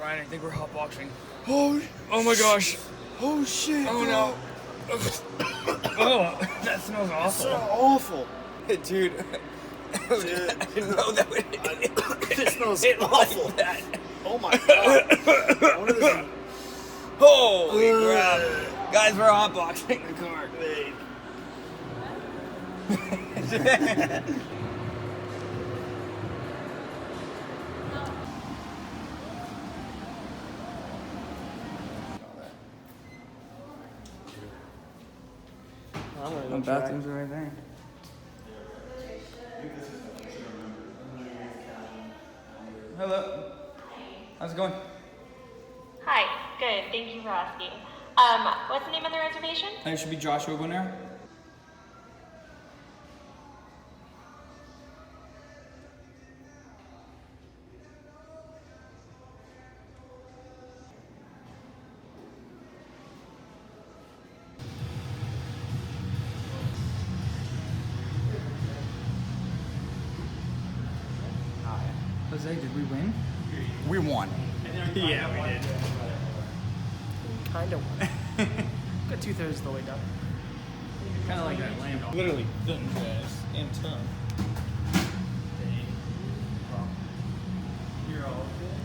Ryan, I think we're hotboxing. Oh my gosh. Oh shit. Oh no. Oh, that smells awful. So awful. Dude. I didn't know that would This smells hit awful. like that. Oh my god. What is this? Holy crap. Guys, we're hotboxing the car. The bathrooms are right there. Hello. How's it going? Hi, good. Thank you for asking. What's the name of the reservation? It should be Joshguarnera. Jose, did we win? We won. Yeah, we did. Kind of won. Got 2/3 of the way done. Kind of like that lamb. Literally, done, guys, and ton. You're all good.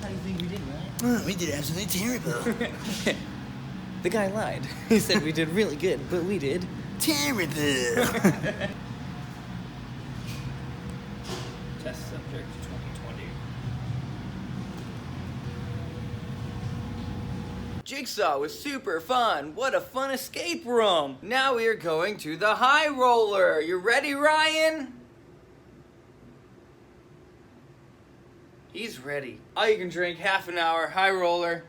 How do you think we did, right? We did absolutely terrible. The guy lied. He said we did really good, but we did Terrible. Test subject 2020. Jigsaw was super fun. What a fun escape room. Now we are going to the high roller. You ready, Ryan? He's ready. All you can drink, half an hour, high roller.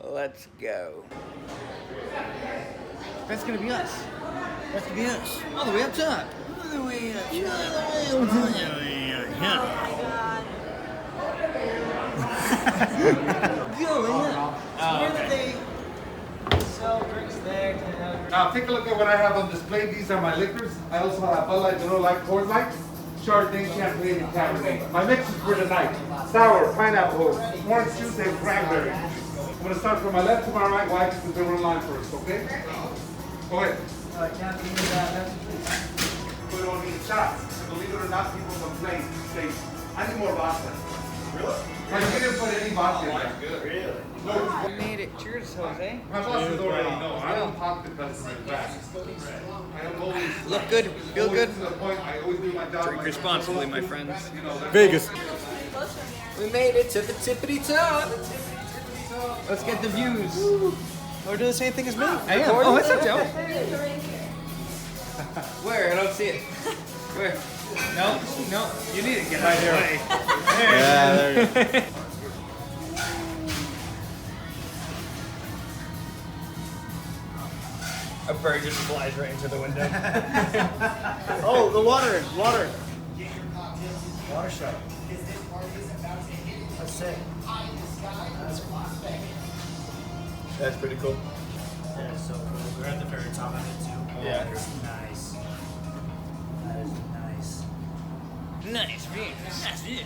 Let's go. That's gonna be us. That's to be us. All the way up top. All the way up. Now take a look at what I have on display. These are my liquors. I also have Bud Light, Miller Lite, Coors Light, Chardonnay, Champagne, and Cabernet. My mixes for tonight: sour, pineapple, orange juice, and cranberry. I'm gonna start from my left to my right. Why? Because they were in line first. Okay? Go ahead. We don't need shots. Believe it or not, people complain. Say, I need more vodka. Really? Like, we didn't put any vodka in there. Good. Really? No. We made it. Cheers, Jose. My bosses already know. I don't talk to customers back. I am always Look good. Feel always good. to the point. I always do my job. Drink responsibly, my friends. You know, Vegas. We made it to the tippity top. Let's get the views. Oh, we're doing the same thing as me. I am. Oh, that's a joke. Where? I don't see it. Where? No, no. You need to get out of the way. Yeah, there you go. A bird just flies right into the window. Oh, the water. Water show. That's sick. That's pretty cool. Yeah, so cool. We're at the very top of it too. Yeah. That's nice. That is nice. Nice view. Nice view.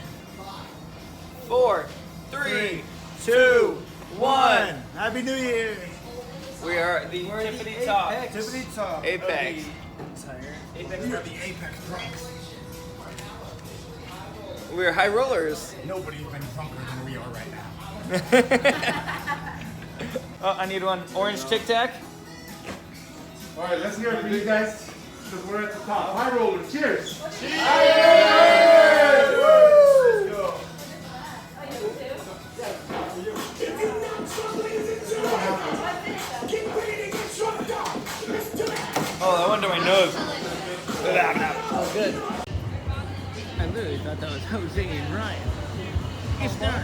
4, 3, 2, 1. Happy New Year. We are at the tippity top. Tippity top. Apex. Apex are the Apex drunks. We're high rollers. Nobody's been drunker than we are right now. Oh, I need one. Orange Tic Tac. all right, let's hear it for you guys because we're at the top. High roller. Cheers. Oh, that went to my nose. Oh, good. I literally thought that was Jose and Ryan. It's not.